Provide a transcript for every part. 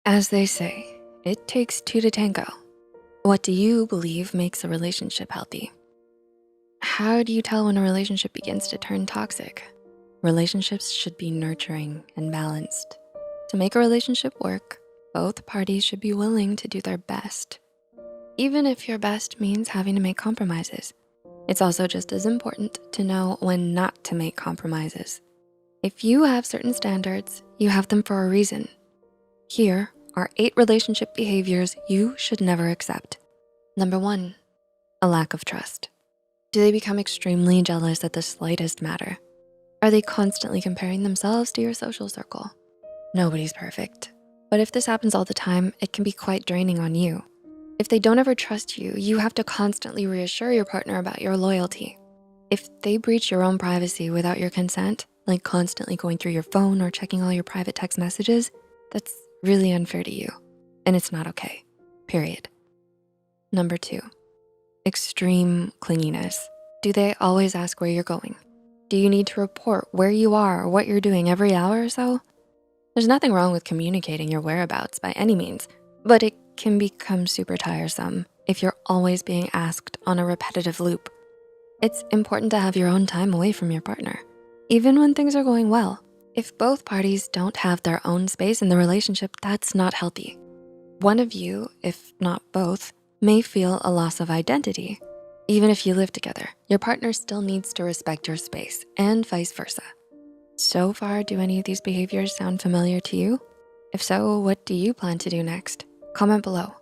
As they say, it takes two to tango. What do you believe makes a relationship healthy? How do you tell when a relationship begins to turn toxic? Relationships should be nurturing and balanced. To make a relationship work, both parties should be willing to do their best. Even if your best means having to make compromises, it's also just as important to know when not to make compromises. If you have certain standards, you have them for a reason. Here are 8 relationship behaviors you should never accept. Number 1, a lack of trust. Do they become extremely jealous at the slightest matter? Are they constantly comparing themselves to your social circle? Nobody's perfect, but if this happens all the time, it can be quite draining on you. If they don't ever trust you, you have to constantly reassure your partner about your loyalty. If they breach your own privacy without your consent, like constantly going through your phone or checking all your private text messages, that's really unfair to you, and it's not okay, period. Number 2, extreme clinginess. Do they always ask where you're going? Do you need to report where you are or what you're doing every hour or so? There's nothing wrong with communicating your whereabouts by any means, but it can become super tiresome if you're always being asked on a repetitive loop. It's important to have your own time away from your partner, even when things are going well. If both parties don't have their own space in the relationship, that's not healthy. One of you, if not both, may feel a loss of identity. Even if you live together, your partner still needs to respect your space and vice versa. So far, do any of these behaviors sound familiar to you? If so, what do you plan to do next? Comment below.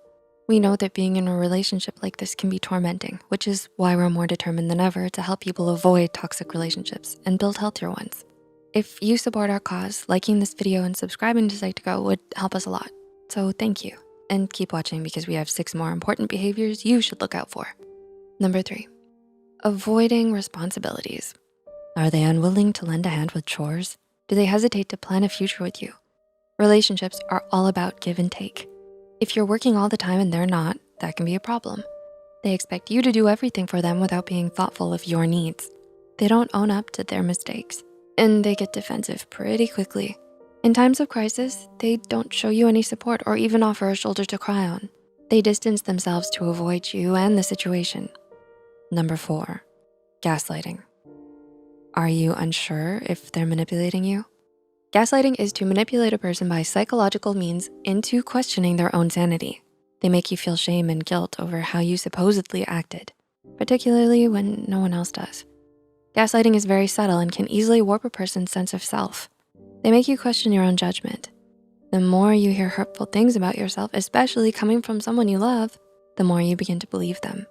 We know that being in a relationship like this can be tormenting, which is why we're more determined than ever to help people avoid toxic relationships and build healthier ones. If you support our cause, liking this video and subscribing to Psych2Go would help us a lot. So thank you, and keep watching because we have 6 more important behaviors you should look out for. Number 3, avoiding responsibilities. Are they unwilling to lend a hand with chores? Do they hesitate to plan a future with you? Relationships are all about give and take. If you're working all the time and they're not, that can be a problem. They expect you to do everything for them without being thoughtful of your needs. They don't own up to their mistakes, and they get defensive pretty quickly. In times of crisis, they don't show you any support or even offer a shoulder to cry on. They distance themselves to avoid you and the situation. Number 4, gaslighting. Are you unsure if they're manipulating you? Gaslighting is to manipulate a person by psychological means into questioning their own sanity. They make you feel shame and guilt over how you supposedly acted, particularly when no one else does. Gaslighting is very subtle and can easily warp a person's sense of self. They make you question your own judgment. The more you hear hurtful things about yourself, especially coming from someone you love, the more you begin to believe them.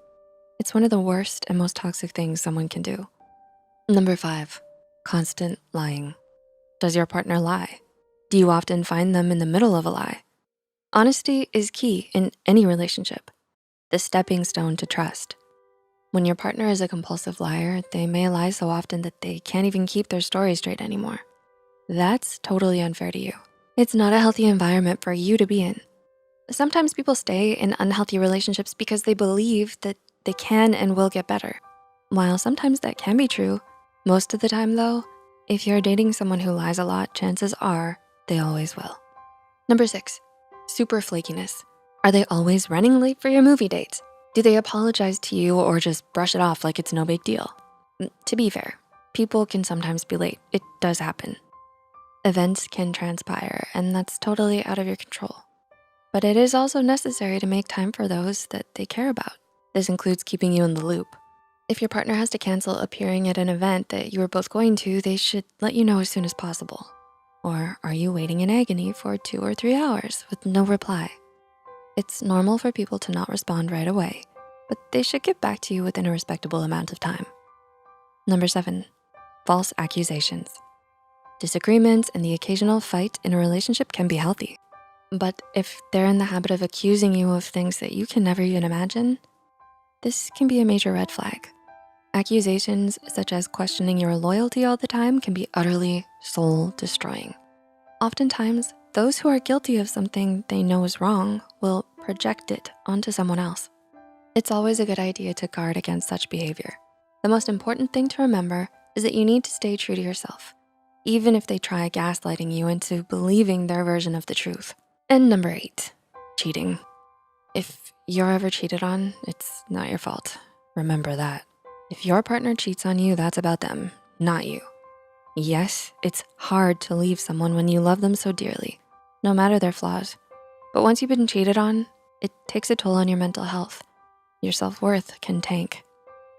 It's one of the worst and most toxic things someone can do. Number 5, constant lying. Does your partner lie? Do you often find them in the middle of a lie? Honesty is key in any relationship, the stepping stone to trust. When your partner is a compulsive liar, they may lie so often that they can't even keep their story straight anymore. That's totally unfair to you. It's not a healthy environment for you to be in. Sometimes people stay in unhealthy relationships because they believe that they can and will get better. While sometimes that can be true, most of the time though, if you're dating someone who lies a lot, chances are they always will. Number 6, super flakiness. Are they always running late for your movie dates? Do they apologize to you or just brush it off like it's no big deal? To be fair, people can sometimes be late. It does happen. Events can transpire, and that's totally out of your control. But it is also necessary to make time for those that they care about. This includes keeping you in the loop. If your partner has to cancel appearing at an event that you were both going to, they should let you know as soon as possible. Or are you waiting in agony for 2 or 3 hours with no reply? It's normal for people to not respond right away, but they should get back to you within a respectable amount of time. Number 7, false accusations. Disagreements and the occasional fight in a relationship can be healthy. But if they're in the habit of accusing you of things that you can never even imagine, this can be a major red flag. Accusations such as questioning your loyalty all the time can be utterly soul-destroying. Oftentimes, those who are guilty of something they know is wrong will project it onto someone else. It's always a good idea to guard against such behavior. The most important thing to remember is that you need to stay true to yourself, even if they try gaslighting you into believing their version of the truth. And number 8, cheating. If you're ever cheated on, it's not your fault. Remember that. If your partner cheats on you, that's about them, not you. Yes, it's hard to leave someone when you love them so dearly, no matter their flaws. But once you've been cheated on, it takes a toll on your mental health. Your self-worth can tank.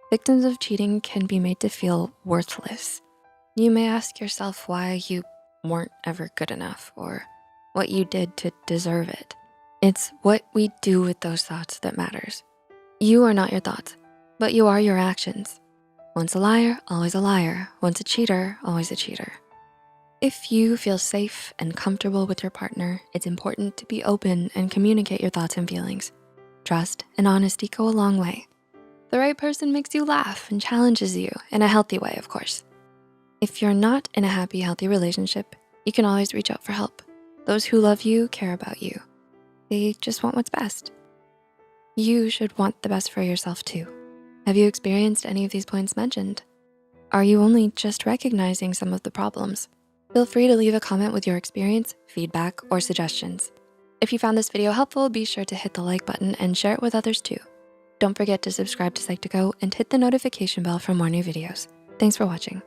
Victims of cheating can be made to feel worthless. You may ask yourself why you weren't ever good enough or what you did to deserve it. It's what we do with those thoughts that matters. You are not your thoughts, but you are your actions. Once a liar, always a liar. Once a cheater, always a cheater. If you feel safe and comfortable with your partner, it's important to be open and communicate your thoughts and feelings. Trust and honesty go a long way. The right person makes you laugh and challenges you in a healthy way, of course. If you're not in a happy, healthy relationship, you can always reach out for help. Those who love you care about you. They just want what's best. You should want the best for yourself too. Have you experienced any of these points mentioned? Are you only just recognizing some of the problems? Feel free to leave a comment with your experience, feedback, or suggestions. If you found this video helpful, be sure to hit the like button and share it with others too. Don't forget to subscribe to Psych2Go and hit the notification bell for more new videos. Thanks for watching.